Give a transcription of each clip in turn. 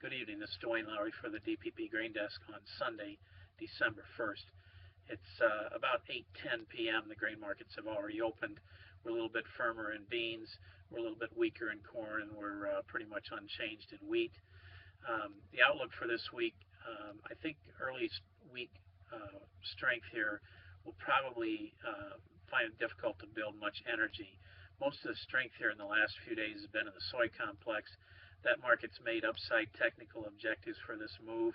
Good evening. This is Duane Lowry for the DPP Grain Desk on Sunday, December 1st. It's about 8:10 p.m. The grain markets have already opened. We're a little bit firmer in beans. We're a little bit weaker in corn, and we're pretty much unchanged in wheat. The outlook for this week, I think early week strength here will probably find it difficult to build much energy. Most of the strength here in the last few days has been in the soy complex. That market's made upside technical objectives for this move.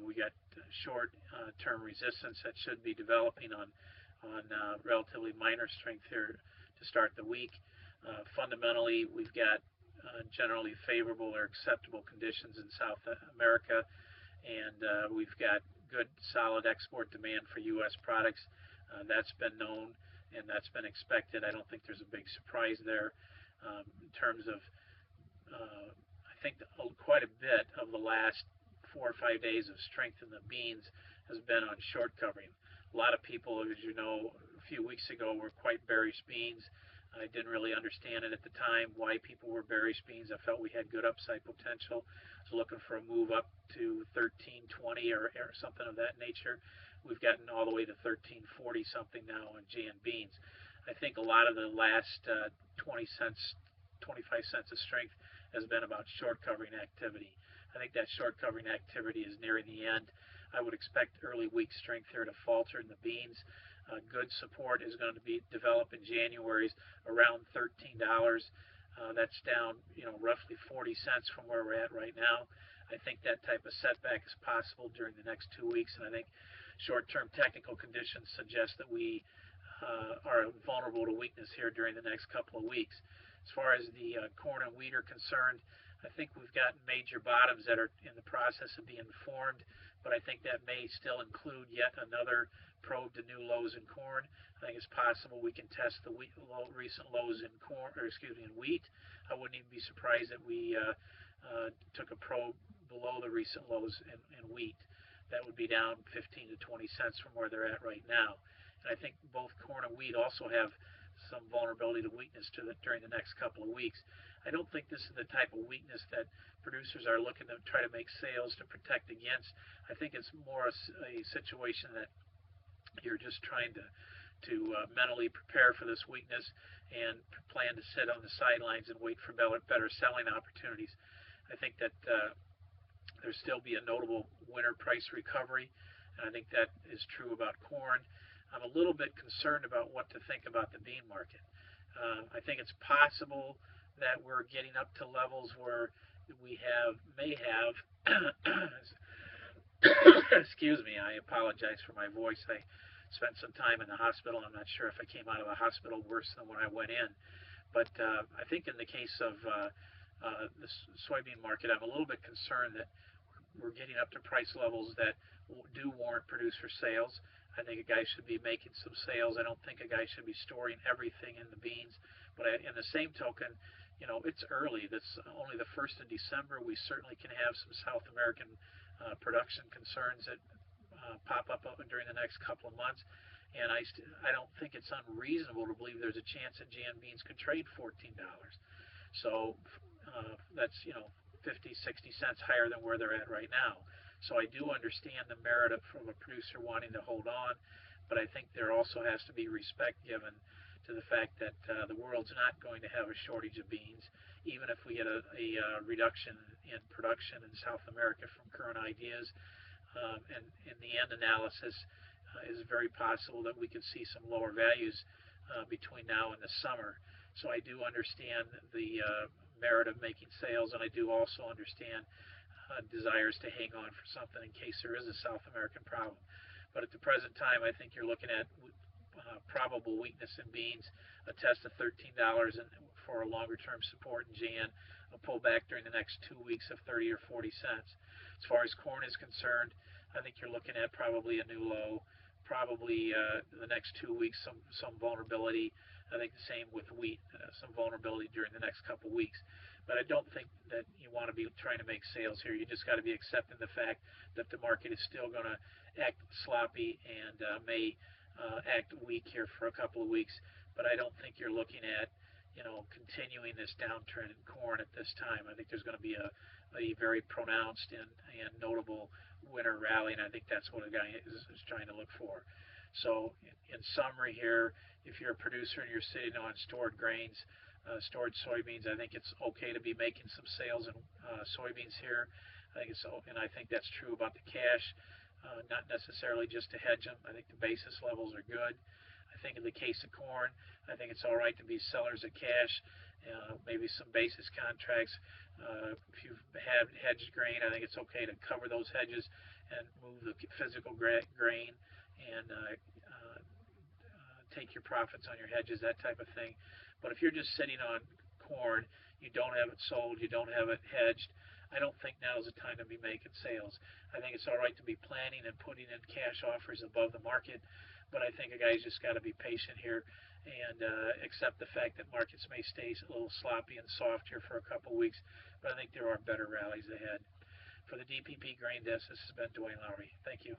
We got short-term resistance that should be developing on relatively minor strength here to start the week. Fundamentally, we've got generally favorable or acceptable conditions in South America, and we've got good, solid export demand for U.S. products. That's been known and that's been expected. I don't think there's a big surprise there. In terms of, I think quite a bit of the last 4 or 5 days of strength in the beans has been on short covering. A lot of people, as you know, a few weeks ago were quite bearish beans. I didn't really understand it at the time why people were bearish beans. I felt we had good upside potential. I was looking for a move up to 13.20 or something of that nature. We've gotten all the way to 13.40 something now on GN beans. I think a lot of the last 20 cents, 25 cents of strength has been about short covering activity. I think that short covering activity is nearing the end. I would expect early week strength here to falter in the beans. Good support is going to be developed in January's around $13. That's down, roughly 40 cents from where we're at right now. I think that type of setback is possible during the next 2 weeks, and I think short-term technical conditions suggest that we are vulnerable to weakness here during the next couple of weeks. As far as the corn and wheat are concerned, I think we've got major bottoms that are in the process of being formed, but I think that may still include yet another probe to new lows in corn. I think it's possible we can test the recent lows in corn, or excuse me, in wheat. I wouldn't even be surprised that we took a probe below the recent lows in wheat. That would be down 15 to 20 cents from where they're at right now. And I think both corn and wheat also have some vulnerability to weakness during the next couple of weeks. I don't think this is the type of weakness that producers are looking to try to make sales to protect against. I think it's more a situation that you're just trying to mentally prepare for this weakness and plan to sit on the sidelines and wait for better selling opportunities. I think that there'll still be a notable winter price recovery, and I think that is true about corn. I'm a little bit concerned about what to think about the bean market. I think it's possible that we're getting up to levels where we may have, excuse me, I apologize for my voice. I spent some time in the hospital. I'm not sure if I came out of the hospital worse than when I went in. But I think in the case of the soybean market, I'm a little bit concerned that we're getting up to price levels that do warrant producer sales. I think a guy should be making some sales. I don't think a guy should be storing everything in the beans. But in the same token, it's early. That's only the 1st of December. We certainly can have some South American production concerns that pop up during the next couple of months. And I don't think it's unreasonable to believe there's a chance that GN beans could trade $14. So that's, 50, 60 cents higher than where they're at right now. So I do understand the merit from a producer wanting to hold on, but I think there also has to be respect given to the fact that the world's not going to have a shortage of beans, even if we get a reduction in production in South America from current ideas. And in the end analysis, is very possible that we could see some lower values between now and the summer. So I do understand the merit of making sales, and I do also understand desires to hang on for something in case there is a South American problem. But at the present time, I think you're looking at probable weakness in beans, a test of $13 for a longer-term support in GN, a pullback during the next 2 weeks of 30 or 40 cents. As far as corn is concerned, I think you're looking at probably a new low, probably the next 2 weeks some vulnerability. I think the same with wheat, some vulnerability during the next couple weeks. But I don't think that you want to be trying to make sales here. You just got to be accepting the fact that the market is still going to act sloppy and may act weak here for a couple of weeks. But I don't think you're looking at, continuing this downtrend in corn at this time. I think there's going to be a very pronounced and notable winter rally, and I think that's what a guy is trying to look for. So, in summary here, if you're a producer and you're sitting on stored grains, stored soybeans, I think it's okay to be making some sales in soybeans here. And I think that's true about the cash, not necessarily just to hedge them. I think the basis levels are good. I think in the case of corn, I think it's all right to be sellers of cash, maybe some basis contracts. If you've had hedged grain, I think it's okay to cover those hedges and move the physical grain and take your profits on your hedges, that type of thing. But if you're just sitting on corn, you don't have it sold, you don't have it hedged, I don't think now is the time to be making sales. I think it's all right to be planning and putting in cash offers above the market, but I think a guy's just got to be patient here and accept the fact that markets may stay a little sloppy and soft here for a couple weeks, but I think there are better rallies ahead. For the DPP Grain Desk, this has been Duane Lowry. Thank you.